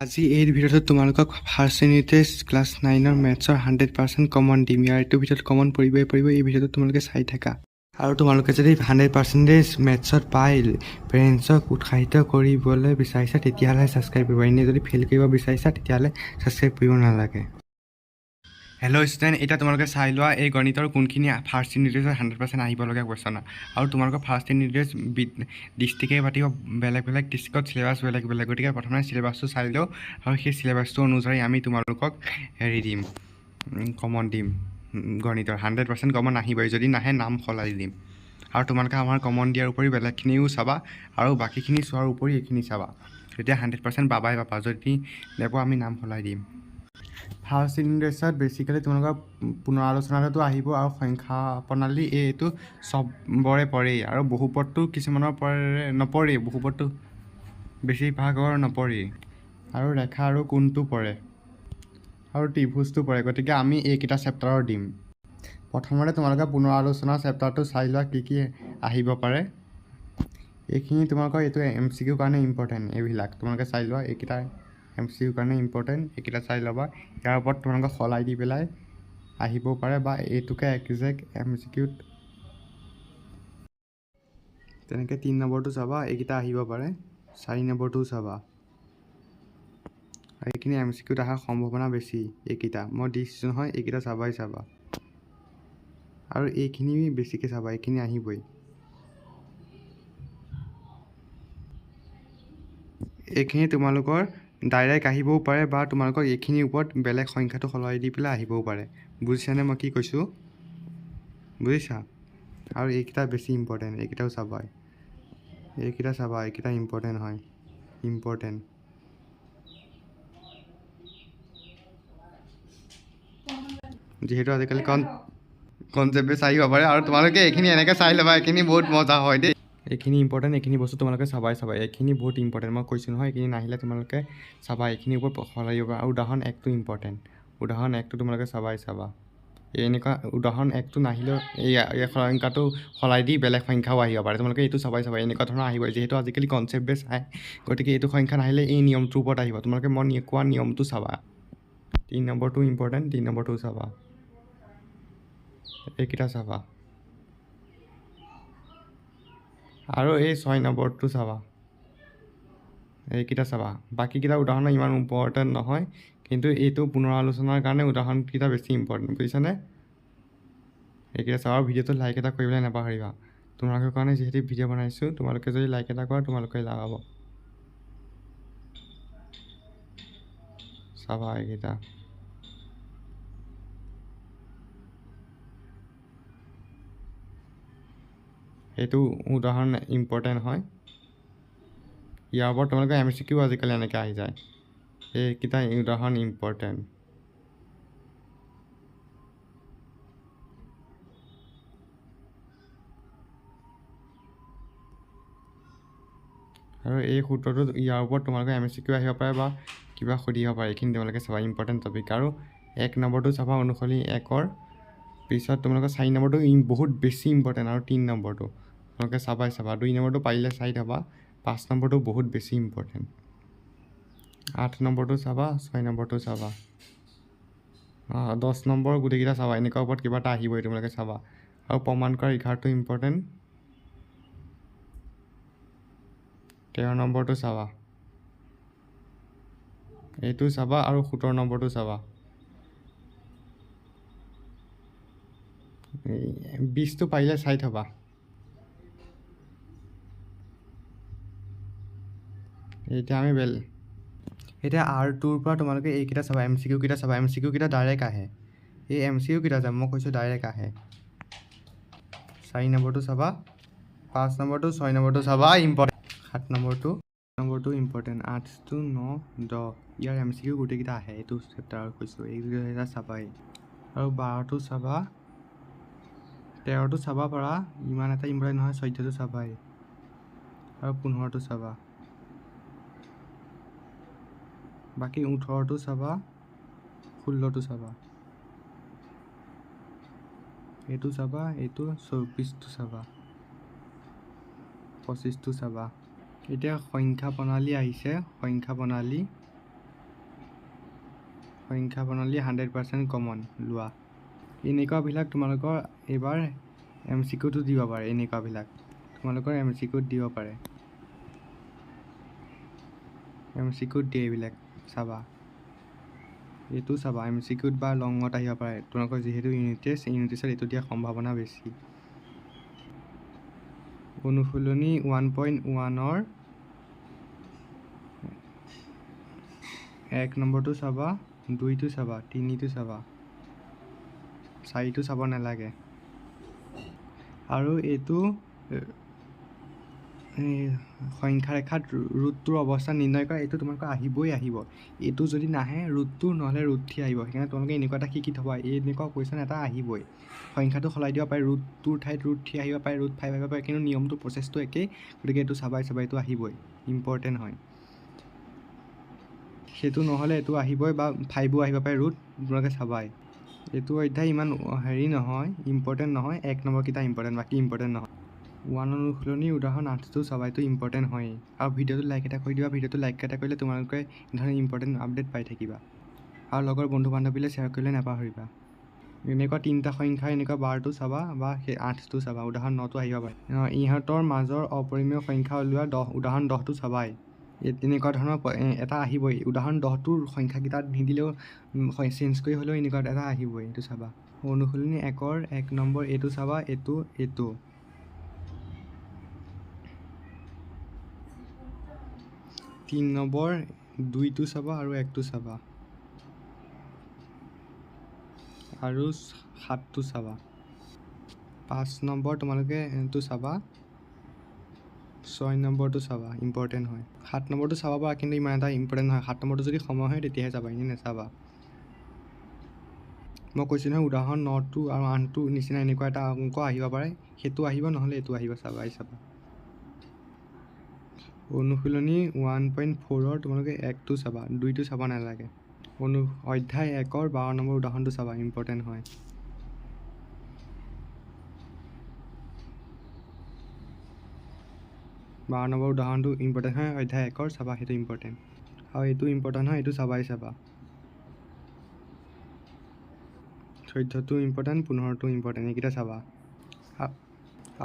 আজি এই ভিডিঅ'টোত তোমালোকক ফাৰ্ষ্ট ইউনিট ক্লাছ 9ৰ মেথছৰ 100% কমন দিম। ইয়াৰ ভিতৰত কমন পৰিব এই ভিডিঅ'টো তোমালোকে চাই থাকা। আৰু তোমালোকে যদি 100% মেথছত পাই পেৰেণ্টছক উৎসাহিত কৰিবলৈ বিচাৰিছা তেতিয়াহ'লে ছাবস্ক্ৰাইব কৰিবা। এনেই যদি ফেইল কৰিব বিচাৰিছা তেতিয়াহ'লে ছাবস্ক্ৰাইব কৰিব নালাগে। হেল্ল' ষ্টুডেণ্ট, এতিয়া তোমালোকে চাই লোৱা এই গণিতৰ কোনখিনি ফাৰ্ষ্ট ইউনিটৰ 100% আহিবলগীয়া কুৱেশ্যন। আৰু তোমালোকৰ ফাৰ্ষ্ট ইউনিটৰ ডিষ্ট্ৰিক্টে পাতিব বেলেগ বেলেগ ডিষ্ট্ৰিক্টত চিলেবাছ বেলেগ বেলেগ, গতিকে প্ৰথমে চিলেবাছটো চাই লওঁ আৰু সেই চিলেবাছটো অনুযায়ী আমি তোমালোকক দিম, কমন দিম। গণিতৰ 100% কমন আহিবই, যদি নাহে নাম সলাই দিম। আৰু তোমালোকে আমাৰ কমন দিয়াৰ উপৰি বেলেগখিনিও চাবা আৰু বাকীখিনি চোৱাৰ উপৰি এইখিনি চাবা, তেতিয়া 100% পাবাই পাবা। যদি নেপোৱা আমি নাম সলাই দিম। ফাৰ্ষ্ট ইউনিটত বেছিকেলি তোমালোকৰ পুনৰালোচনাটো আহিব আৰু সংখ্যা প্ৰণালী এইটো চবৰে পৰেই। আৰু বহুপদটো কিছুমানৰ নপৰেই, বহুপদটো বেছিভাগৰ নপৰেই। আৰু ৰেখা আৰু কোণটো পৰে আৰু ত্ৰিভুজটো পৰে, গতিকে আমি এইকেইটা চেপ্টাৰৰ দিম। প্ৰথমতে তোমালোকে পুনৰালোচনা চেপ্টাৰটো চাই লোৱা কি কি আহিব পাৰে। এইখিনি তোমালোকৰ এইটো MCQ কাৰণে ইম্পৰ্টেণ্ট। এইবিলাক তোমালোকে চাই লোৱা, এইকেইটা MCQ কাৰণে ইম্পৰ্টেণ্ট, এইকেইটা চাই ল'বা। ইয়াৰ ওপৰত তোমালোকে সলাই দি পেলাই আহিবও পাৰে বা এইটোকে একজেক্ট MCQত তেনেকৈ 3 নম্বৰটো চাবা, এইকেইটা আহিব পাৰে। 4 নম্বৰটোও চাবা। আৰু এইখিনি MCQত অহাৰ সম্ভাৱনা বেছি। এইকেইটা মই দিছোঁ নহয়, এইকেইটা চাবাই চাবা। আৰু এইখিনি বেছিকৈ চাবা, এইখিনি আহিবই। এইখিনি তোমালোকৰ ডাইৰেক্ট আহিবও পাৰে বা তোমালোকৰ এইখিনিৰ ওপৰত বেলেগ সংখ্যাটো সলাই দি পেলাই আহিবও পাৰে। বুজিছানে মই কি কৈছোঁ? বুজিছা? আৰু এইকেইটা বেছি ইম্পৰ্টেণ্ট, এইকেইটাও চাবা। এইকেইটা চাবা, এইকেইটা ইম্পৰ্টেণ্ট হয়, ইম্পৰ্টেণ্ট। যিহেতু আজিকালি কনচেপ্ট বেছ আহিব পাৰে আৰু তোমালোকে এইখিনি এনেকৈ চাই ল'বা, এইখিনি বহুত মজা হয় দেই। এইখিনি ইম্পৰ্টেণ্ট, এইখিনি বস্তু তোমালোকে চাবাই। এইখিনি বহুত ইম্পৰ্টেণ্ট, মই কৈছোঁ নহয়। এইখিনি নাহিলে তোমালোকে চাবা, এইখিনিৰ ওপৰত সলাই দিব পাৰা। আৰু উদাহৰণ 1টো ইম্পৰ্টেণ্ট, উদাহৰণ 1টো তোমালোকে চাবাই চাবা। এনেকুৱা উদাহৰণ 1টো নাহিলেও এই সংখ্যাটো সলাই দি বেলেগ সংখ্যাও আহিব পাৰে, তোমালোকে এইটো চাবাই চাবা। এনেকুৱা ধৰণৰ আহিব, যিহেতু আজিকালি কনচেপ্ট বেছ আহে, গতিকে এইটো সংখ্যা নাহিলে এই নিয়মটোৰ ওপৰত আহিব। তোমালোকে মই কোৱা নিয়মটো চাবা। 3 নম্বৰটো ইম্পৰ্টেণ্ট, 3 নম্বৰটো চাবা। এইকেইটা চাবা। আৰু এই 6 নম্বৰটো চাবা, এইকেইটা চাবা। বাকীকেইটা উদাহৰণ ইমান ইম্পৰ্টেণ্ট নহয়, কিন্তু এইটো পুনৰালোচনাৰ কাৰণে উদাহৰণকেইটা বেছি ইম্পৰ্টেণ্ট, বুজিছানে? এইকেইটা চাবা। আৰু ভিডিঅ'টো লাইক এটা কৰিবলৈ নাপাহৰিবা। তোমালোকৰ কাৰণে যিহেতু ভিডিঅ' বনাইছোঁ, তোমালোকে যদি লাইক এটা কৰা তোমালোকে লাভ হ'ব। চাবা এইকেইটা। এইটো উদাহৰণ ইম্পৰ্টেণ্ট হয়। ইয়াৰ ওপৰত তোমালোকে MCQ আজিকালি এনেকৈ আহি যায়। এইকেইটা উদাহৰণ ইম্পৰ্টেণ্ট। আৰু এই সূত্ৰটো ইয়াৰ ওপৰত তোমালোকে MCQ আহিব পাৰে বা কিবা সুধিব পাৰে। এইখিনি তোমালোকে চাবা, ইম্পৰ্টেণ্ট টপিক। আৰু 1 নম্বৰটো চাবা, অনুসৰি 1ৰ পিছত তোমালোকে 4 নম্বৰটো বহুত বেছি ইম্পৰ্টেণ্ট। আৰু 3 নম্বৰটো তোমালোকে চাবাই চাবা। 2 নম্বৰটো পাৰিলে চাই থবা। 5 নম্বৰটো বহুত বেছি ইম্পৰ্টেণ্ট। 8 নম্বৰটো চাবা, 6 নম্বৰটো চাবা। 10 নম্বৰ গোটেইকেইটা চাবা। এনেকুৱা ওপৰত কিবা এটা আহিবই, তোমালোকে চাবা। আৰু প্ৰমাণ কৰা 11টো ইম্পৰ্টেণ্ট। 13 নম্বৰটো চাবা, এইটো চাবা। আৰু 17 নম্বৰটো চাবা। 20টো পাৰিলে চাই থবা। এতিয়া R2ৰ পৰা তোমালোকে এইকেইটা চাবা, MCQ কেইটা চাবা। MCQ কেইটা ডাইৰেক্ট আহে, এই MCQ কেইটা যাম, মই কৈছোঁ ডাইৰেক্ট আহে। 4 নম্বৰটো চাবা, 5 নম্বৰটো, 6 নম্বৰটো চাবা, ইম্পৰ্টেণ্ট। 7 নম্বৰটো ইম্পৰ্টেণ্ট। 8টো 9, 10 ইয়াৰ MCQ গোটেইকেইটা আহে, এইটো চেপ্টাৰত কৈছোঁ। এইকেইটা চাবাই। আৰু 12টো চাবা, 13টো চাবা পাৰা, ইমান এটা ইম্পৰ্টেণ্ট নহয়। 14টো চাবাই। আৰু 15টো চাবা। বাকী 18টো চাবা, 16টো চাবা, এইটো চাবা, এইটো 24টো চাবা, 25টো চাবা। এতিয়া সংখ্যা প্ৰণালী আহিছে, সংখ্যা প্ৰণালী সংখ্যা প্ৰণালী 100% কমন লোৱা এনেকুৱাবিলাক তোমালোকৰ এবাৰ MCQটো দিব পাৰে এনেকুৱাবিলাক তোমালোকৰ MCQত দিব পাৰে MCQত দিয়ে এইবিলাক চাবা এইটো চাবা MCQত বা লঙত আহিব পাৰে তোমালোকৰ যিহেতু ইউনিট টেষ্ট এইটো দিয়া সম্ভাৱনা বেছি অনুশীলনী 1.1 এক নম্বৰটো চাবা দুইটো চাবা তিনিটো চাবা চাৰিটো চাব নালাগে আৰু এইটো সংখ্যা ৰেখাত ৰুটটোৰ অৱস্থা নিৰ্ণয় কৰা এইটো তোমালোকৰ আহিবই আহিব এইটো যদি নাহে ৰুটটো নহ'লে ৰুট থি আহিব সেইকাৰণে তোমালোকে এনেকুৱা এটা শিকি থবা এনেকুৱা কুৱেশ্যন এটা আহিবই সংখ্যাটো সলাই দিব পাৰে ৰুটটোৰ ঠাইত ৰুট থি আহিব পাৰে ৰুট 5 আহিব পাৰে কিন্তু নিয়মটো প্ৰচেছটো একেই গতিকে এইটো চাবাই এইটো আহিবই ইম্পৰ্টেণ্ট হয় সেইটো নহ'লে এইটো আহিবই বা 5ও আহিব পাৰে ৰুট তোমালোকে চাবাই এইটো অধ্যায় ইমান হেৰি নহয় ইম্পৰ্টেণ্ট নহয় এক নম্বৰকেইটা ইম্পৰ্টেণ্ট বাকী ইম্পৰ্টেণ্ট নহয় 1 অনুশীলনী উদাহৰণ 8টো চাবা এইটো ইম্পৰ্টেণ্ট হয়েই আৰু ভিডিঅ'টো লাইক এটা কৰি দিবা ভিডিঅ'টো লাইক এটা কৰিলে তোমালোকে এনেধৰণে ইম্পৰ্টেণ্ট আপডেট পাই থাকিবা আৰু লগৰ বন্ধু বান্ধৱীলৈ শ্বেয়াৰ কৰিলে নাপাহৰিবা এনেকুৱা তিনিটা সংখ্যা এনেকুৱা 12টো চাবা বা সেই 8টো চাবা উদাহৰণ 9টো আহিব পাৰে ইহঁতৰ মাজৰ অপৰিমেয় সংখ্যা উলিওৱা 10 উদাহৰণ 10টো চাবাই এনেকুৱা ধৰণৰ এটা আহিবই উদাহৰণ 10টোৰ সংখ্যাকেইটা নিদিলেও চেঞ্জ কৰি হ'লেও এনেকুৱা এটা আহিবই এইটো চাবা অনুশীলনী 1ৰ 1 নম্বৰ এইটো চাবা এইটো 3 নম্বৰ 2টো চাবা আৰু 1টো চাবা আৰু 7টো চাবা 5 নম্বৰ তোমালোকে এইটো চাবা 6 নম্বৰটো চাবা ইম্পৰ্টেণ্ট হয় 7 নম্বৰটো চাবা বা কিন্তু ইমান এটা ইম্পৰ্টেণ্ট নহয় 7 নম্বৰটো যদি সময় হয় তেতিয়াহে চাবা এনেই নাচাবা মই কৈছোঁ নহয় উদাহৰণ 9টো আৰু 8টো নিচিনা এনেকুৱা এটা অংক আহিব পাৰে সেইটো আহিব নহ'লে এইটো আহিব চাবা অনুশীলনী 1.4ৰ তোমালোকে 1টো চাবা 2টো চাব নালাগে অধ্যায় 1ৰ 12 নম্বৰ উদাহৰণটো চাবা ইম্পৰ্টেণ্ট হয় 12 নম্বৰ উদাহৰণটো ইম্পৰ্টেণ্ট হয় অধ্যায় 1ৰ চাবা সেইটো ইম্পৰ্টেণ্ট আৰু এইটো ইম্পৰ্টেণ্ট হয় এইটো চাবা 14টো ইম্পৰ্টেণ্ট 15টো ইম্পৰ্টেণ্ট এইকেইটা চাবা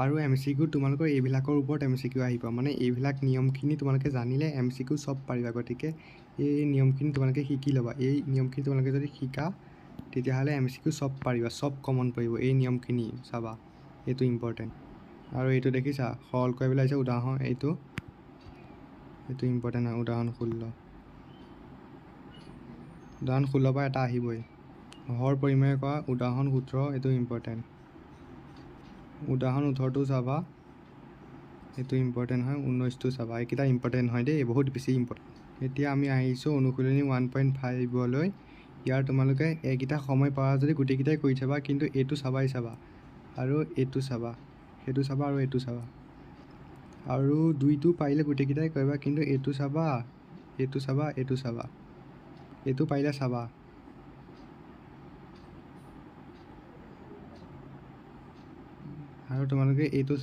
আৰু MCQ তোমালোকৰ এইবিলাকৰ ওপৰত MCQ আহিব মানে এইবিলাক নিয়মখিনি তোমালোকে জানিলে MCQ চব পাৰিবা গতিকে এই নিয়মখিনি তোমালোকে শিকি ল'বা এই নিয়মখিনি তোমালোকে যদি শিকা তেতিয়াহ'লে MCQ চব পাৰিবা চব কমন পৰিব এই নিয়মখিনি চাবা এইটো ইম্পৰ্টেণ্ট আৰু এইটো দেখিছা সৰল কৰিবলৈ আহিছে উদাহৰণ এইটো ইম্পৰ্টেণ্ট হয় উদাহৰণ 16 পৰা এটা আহিবই হৰ পৰিমেয় কৰা উদাহৰণ 17 এইটো ইম্পৰ্টেণ্ট উদাহৰণ 18টো চাবা এইটো ইম্পৰ্টেণ্ট হয় 19টো চাবা এইকেইটা ইম্পৰ্টেণ্ট হয় দেই বহুত বেছি ইম্পৰ্টেণ্ট এতিয়া আমি আহিছোঁ অনুশীলনী 1.5লৈ ইয়াৰ তোমালোকে এইকেইটা সময় পাৰা যদি গোটেইকেইটাই কৰি চাবা কিন্তু এইটো চাবা আৰু এইটো চাবা সেইটো চাবা আৰু এইটো চাবা আৰু 2টো পাৰিলে গোটেইকেইটাই কৰিবা কিন্তু এইটো চাবা এইটো পাৰিলে চাবা আৰু তোমালোকে এইটো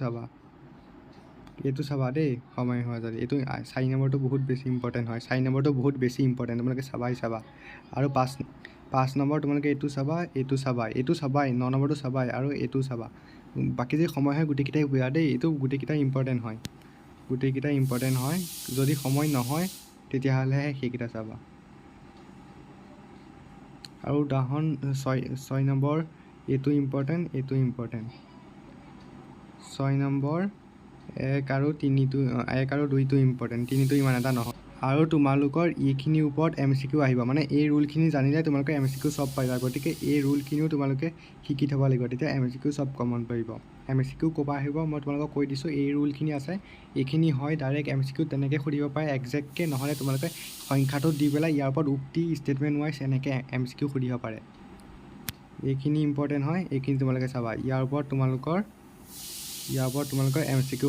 চাবা দেই সময় হোৱা যদি এইটো 4 নম্বৰটো বহুত বেছি ইম্পৰ্টেণ্ট হয় 4 নম্বৰটো বহুত বেছি ইম্পৰ্টেণ্ট তোমালোকে চাবা আৰু 5 নম্বৰ তোমালোকে এইটো চাবাই 9 নম্বৰটো চাবাই আৰু এইটো চাবা বাকী যদি সময় হয় গোটেইকেইটাই বুজা দেই এইটো গোটেইকেইটা ইম্পৰ্টেণ্ট হয় যদি সময় নহয় তেতিয়াহ'লেহে সেইকেইটা চাবা আৰু উদাহৰণ 6 নম্বৰ এইটো ইম্পৰ্টেণ্ট 6 নম্বৰ 1 আৰু 2টো ইম্পৰ্টেণ্ট 3টো ইমান এটা নহয় আৰু তোমালোকৰ এইখিনিৰ ওপৰত MCQ আহিব মানে এই ৰুলখিনি জানিলে তোমালোকে MCQ চব পাৰিবা গতিকে এই ৰুলখিনিও তোমালোকে শিকি থ'ব লাগিব তেতিয়া MCQ চব কমন পৰিব MCQ ক'ৰপৰা আহিব মই তোমালোকক কৈ দিছোঁ এই ৰুলখিনি আছে এইখিনি হয় ডাইৰেক্ট MCQ তেনেকৈ সুধিব পাৰে একজেক্টকৈ নহ'লে তোমালোকে সংখ্যাটো দি পেলাই ইয়াৰ ওপৰত উক্তি ষ্টেটমেণ্ট ৱাইজ এনেকৈ MCQ সুধিব পাৰে এইখিনি ইম্পৰ্টেণ্ট হয় এইখিনি তোমালোকে চাবা ইয়াৰ ওপৰত তোমালোকৰ MCQ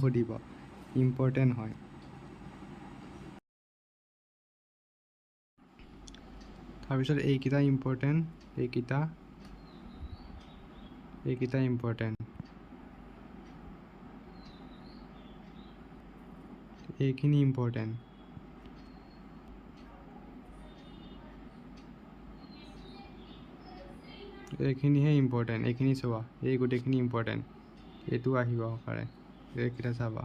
সুধিব ইম্পৰ্টেণ্ট হয় তাৰপিছত এইকেইটা ইম্পৰ্টেণ্ট এইখিনি ইম্পৰ্টেণ্ট এইখিনিহে ইম্পৰ্টেণ্ট, এইখিনি চোৱা, এই গোটেইখিনি ইম্পৰ্টেণ্ট, এইটো আহিব পাৰে, এইকেইটা চাবা,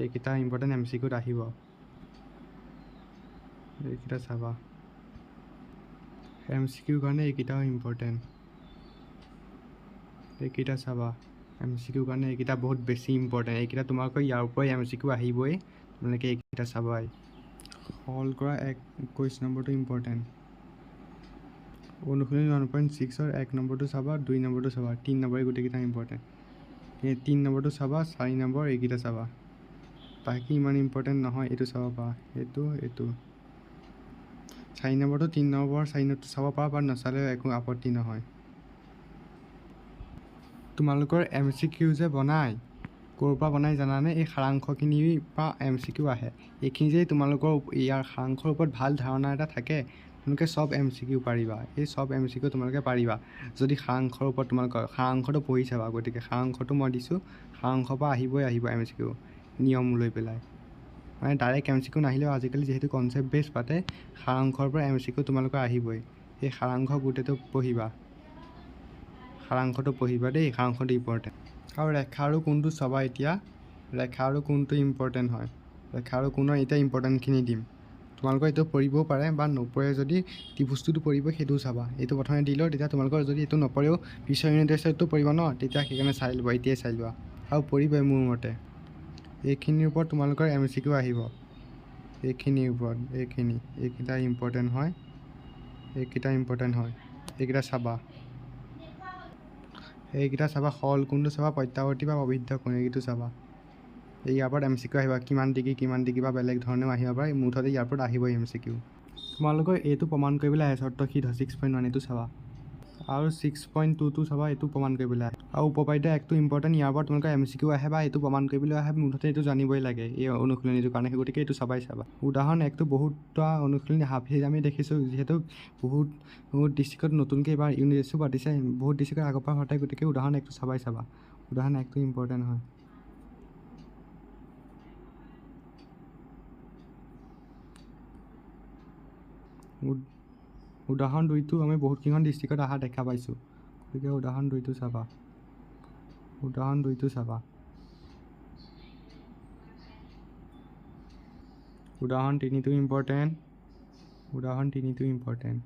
এইকেইটা ইম্পৰ্টেণ্ট MCQত আহিব, এইকেইটা চাবা, MCQৰ কাৰণে এইকেইটাও ইম্পৰ্টেণ্ট, এইকেইটা চাবা, MCQৰ কাৰণে এইকেইটা বহুত বেছি ইম্পৰ্টেণ্ট, এইকেইটা তোমালোকৰ ইয়াৰ পৰাই MCQ আহিবই, তোমালোকে এইকেইটা চাবাই। সলভ কৰা 21 নম্বৰটো ইম্পৰ্টেণ্ট, অনুশীলনী 1.6ৰ 1 নম্বৰটো চাবা, 2 নম্বৰটো চাবা, 3 নম্বৰ, এই গোটেইকেইটা ইম্পৰ্টেণ্ট, 3 নম্বৰটো চাবা, 4 নম্বৰ এইকেইটা চাবা, বাকী ইমান ইম্পৰ্টেণ্ট নহয়, এইটো চাব পাৰা, এইটো 4 নম্বৰটো 3 নম্বৰ 4 নম্বৰটো চাব পাৰা, বা নচালেও একো আপত্তি নহয়। তোমালোকৰ MCQ যে বনাই, ক'ৰ পৰা বনাই জানানে? এই সাৰাংশখিনিৰ পৰা MCQ আহে। এইখিনি যে তোমালোকৰ ইয়াৰ সাৰাংশৰ ওপৰত ভাল ধাৰণা এটা থাকে, তোমালোকে চব MCQ পাৰিবা, এই চব MCQ তোমালোকে পাৰিবা যদি সাৰাংশৰ ওপৰত তোমালোকৰ সাৰাংশটো পঢ়ি চাবা। গতিকে সাৰাংশটো মই দিছোঁ, সাৰাংশৰ পৰা আহিব MCQ নিয়ম লৈ পেলাই, মানে ডাইৰেক্ট MCQ নাহিলেও আজিকালি যিহেতু কনচেপ্ট বেছ পাতে, সাৰাংশৰ পৰা MCQ তোমালোকৰ আহিবই। এই সাৰাংশ গোটেইটো পঢ়িবা, সাৰাংশটো পঢ়িবা দেই, সাৰাংশটো ইম্পৰ্টেণ্ট। আৰু ৰেখা আৰু কোণটো চাবা। এতিয়া ৰেখা আৰু কোণটো ইম্পৰ্টেণ্ট হয়, ৰেখা আৰু কোণৰ এতিয়া ইম্পৰ্টেণ্টখিনি দিম, তোমালোকৰ এইটো পঢ়িবও পাৰে বা নপঢ়ে যদি ত্ৰিভুজটোতো পঢ়িব, সেইটোও চাবা। এইটো প্ৰথমে দিলেও তেতিয়া তোমালোকৰ যদি এইটো নপঢ়েও পিছৰ ইউনিট টেষ্টটো পঢ়িব ন, তেতিয়া সেইকাৰণে চাই ল'বা, এতিয়াই চাই লোৱা, আৰু পঢ়িবই মোৰ মতে। এইখিনিৰ ওপৰত তোমালোকৰ MCQ আহিব, এইখিনিৰ ওপৰত, এইকেইটা ইম্পৰ্টেণ্ট হয়, এইকেইটা ইম্পৰ্টেণ্ট হয়, এইকেইটা চাবা, এইকেইটা চাবা। সৰল কোণটো চাবা, প্ৰত্যাৱৰ্তী বা অভিদ্ধ কোণ এইটো চাবা। ইয়াৰ ওপৰত MCQ আহিব, কিমান ডিগ্ৰী বা বেলেগ ধৰণেও আহিব পাৰে, মুঠতে ইয়াৰ ওপৰত আহিবই MCQ। তোমালোকৰ এইটো প্ৰমাণ কৰিবলৈ আহে, চৰ্তশীত 6.1 এইটো চাবা, আৰু 6.2টো চাবা, এইটো প্ৰমাণ কৰিবলৈ আহে, আৰু উপপাদ্য 1টো ইম্পৰ্টেণ্ট, ইয়াৰ ওপৰত তোমালোকৰ MCQ আহে বা এইটো প্ৰমাণ কৰিবলৈ আহে, মুঠতে এইটো জানিবই লাগে এই অনুশীলনীটোৰ কাৰণে, গতিকে এইটো চাবা। উদাহৰণ 1টো বহুতটা অনুশীলনী হাফিজ আমি দেখিছোঁ, যিহেতু বহুত ডিষ্ট্ৰিক্টত নতুনকৈ এইবাৰ ইউনিট টেষ্টো পাতিছে, বহুত ডিষ্ট্ৰিক্টৰ আগৰ পৰা হঠাৎ, গতিকে উদাহৰণ 1টো চাবা। উদাহৰণ 1টো ইম্পৰ্টেণ্ট হয়। উদাহৰণ 2টো আমি বহুতকেইখন ডিষ্ট্ৰিক্টত অহা দেখা পাইছোঁ, গতিকে উদাহৰণ 2টো চাবা, উদাহৰণ 2টো চাবা। উদাহৰণ 3টো ইম্পৰ্টেণ্ট, উদাহৰণ 3টো ইম্পৰ্টেণ্ট।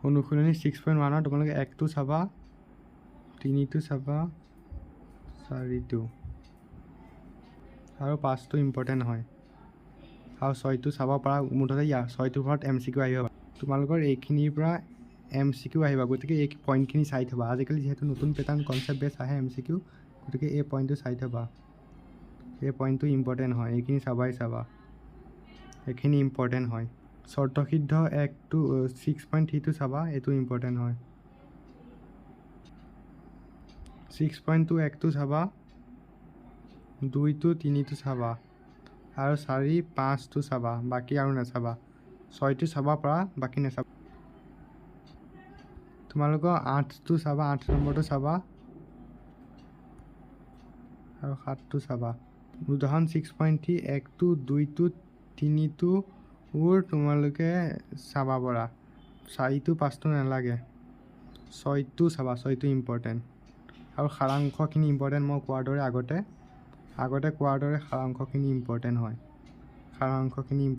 অনুশীলনী 6.1ৰ তোমালোকে 1টো চাবা, 3টো চাবা, 4টো, আৰু 5টো ইম্পৰ্টেণ্ট হয়, আৰু 6টো চাব পাৰা, মুঠতে 6টোৰ ওপৰত MCQ আহিব। তোমালোকৰ এইখিনিৰ পৰা MCQ আহিব, গতিকে এই পইণ্টখিনি চাই থ'বা। আজিকালি যিহেতু নতুন পেটাৰ্ণ কনচেপ্ট বেছ আহে MCQ, গতিকে এই পইণ্টটো চাই থ'বা, এই পইণ্টটো ইম্পৰ্টেণ্ট হয়, এইখিনি চাবা, এইখিনি ইম্পৰ্টেণ্ট হয়। চৰ্তসিদ্ধ 6.3টো চাবা, এইটো ইম্পৰ্টেণ্ট হয়। 6.2 1টো চাবা, 2টো 3টো চাবা, আৰু 4 5টো চাবা, বাকী আৰু নাচাবা। 6টো চাব পাৰা, বাকী নাচাবা। তোমালোকৰ 8টো চাবা, 8 নম্বৰটো চাবা, আৰু 7টো চাবা। উদাহৰণ 6.3 1টো 2টো 3টো তোমালোকে চাবা পৰা, 4টো 5টো নালাগে। 6টো চাবা, 6টো ইম্পৰ্টেণ্ট, আৰু সাৰাংশখিনি ইম্পৰ্টেণ্ট। মই কোৱাৰ দৰে আগতে কোৱাৰ দৰে সাৰাংশখিনি ইম্পৰ্টেণ্ট হয়, সাৰাংশখিনিৰ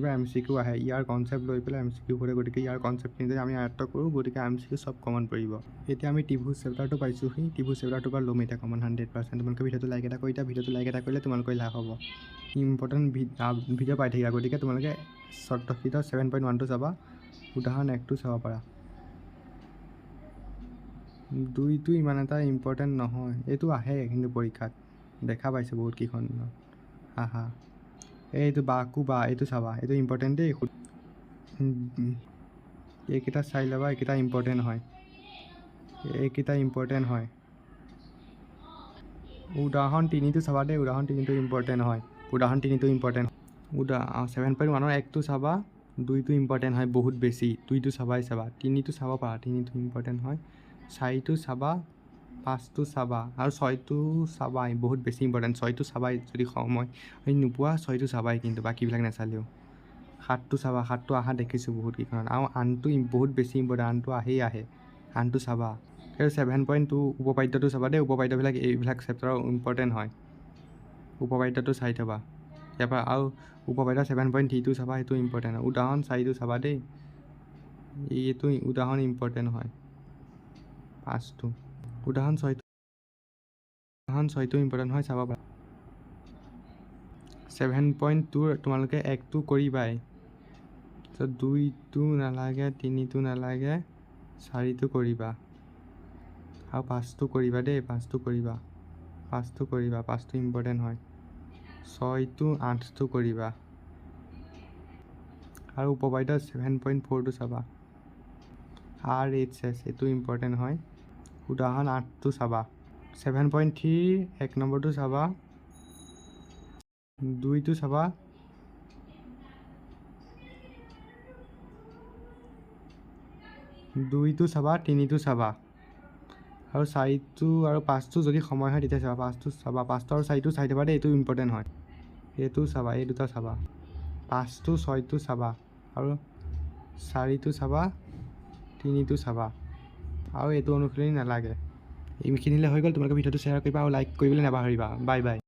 পৰা MCQ আহে, ইয়াৰ কনচেপ্ট লৈ পেলাই MCQ কৰে, গতিকে ইয়াৰ কনচেপ্টখিনি যদি আমি আয়ত্ত কৰোঁ, গতিকে MCQ চব কমন পৰিব। এতিয়া আমি ত্ৰিভুজ চেপ্টাৰটো পাইছোঁহি, ত্ৰিভুজ চেপ্টাৰটোৰ পৰা ল'ম এতিয়া কমন 100%। তোমালোকে ভিডিঅ'টো লাইক এটা কৰি দিয়া, ভিডিঅ'টো লাইক এটা কৰিলে তোমালোকৰ লাভ হ'ব। ইম্পৰ্টেণ্ট ভিডিঅ' পাই থাকিবা, গতিকে তোমালোকে চৰ্তসিদ্ধৰ 7.1টো চাবা, উদাহৰণ 1টো চাব পাৰা। 2টো ইমান এটা ইম্পৰ্টেণ্ট নহয়, এইটো আহে কিন্তু পৰীক্ষাত দেখা পাইছোঁ বহুত কেইখন। এইটো এইটো চাবা, এইটো ইম্পৰ্টেণ্ট দেই, এইকেইটা চাই ল'বা, এইকেইটা ইম্পৰ্টেণ্ট হয়, এইকেইটা ইম্পৰ্টেণ্ট হয়। উদাহৰণ 3টো চাবা দেই, উদাহৰণ 3টো ইম্পৰ্টেণ্ট হয়, উদাহৰণ 3টো ইম্পৰ্টেণ্ট। 7.1ৰ 1টো চাবা, 2টো ইম্পৰ্টেণ্ট হয় বহুত বেছি, 2টো চাবা, 3টো চাব পাৰা, 3টো ইম্পৰ্টেণ্ট হয়, 4টো চাবা, 5টো চাবা, আৰু 6টো চাবাই, বহুত বেছি ইম্পৰ্টেণ্ট। 6টো চাবাই, যদি সময় নোপোৱা 6টো চাবাই, কিন্তু বাকীবিলাক নাচালেও। 7টো চাবা 7টো আহা দেখিছোঁ বহুত কেইখনত আৰু আনটো বহুত বেছি ইম্পৰ্টেণ্ট আনটো আহে আনটো চাবা আৰু 7.2 উপপাদ্যটো চাবা দেই উপপাদ্যবিলাক এইবিলাক চেপ্টাৰৰ ইম্পৰ্টেণ্ট হয় উপপাদ্যটো চাই থবা ইয়াৰ পৰা আৰু উপপাদ্য 7.3টো চাবা সেইটো ইম্পৰ্টেণ্ট হয় উদাহৰণ 4টো চাবা দেই এইটো উদাহৰণ ইম্পৰ্টেণ্ট হয় 5টো উদাহৰণ 6টো ইম্পৰ্টেণ্ট হয় চাবা 7.2 তোমালোকে 1টো কৰিবাই তো 2টো নালাগে 3টো নালাগে 4টো কৰিবা আৰু 5টো কৰিবা দেই 5টো কৰিবা 5টো ইম্পৰ্টেণ্ট হয় 6টো 8টো কৰিবা আৰু উপপাদ্য 7.4টো চাবা RHS এইটো ইম্পৰ্টেণ্ট হয় উদাহৰণ 8টো চাবা 7.3 1 নম্বৰটো চাবা 2টো চাবা 3টো চাবা আৰু 4টো আৰু 5টো যদি সময় হয় তেতিয়া চাবা 5টো চাবা 5টো আৰু 4টো চাই থবা দেই এইটো ইম্পৰ্টেণ্ট হয় এইটো চাবা এই দুটা চাবা 5টো 6টো চাবা আৰু 4টো চাবা 3টো চাবা আৰু এইটো অনুশীলনী নালাগে এইখিনিলে হৈ গ'ল তোমালোকে ভিডিঅ'টো শ্বেয়াৰ কৰিবা আৰু লাইক কৰিবলৈ নাপাহৰিবা বাই বাই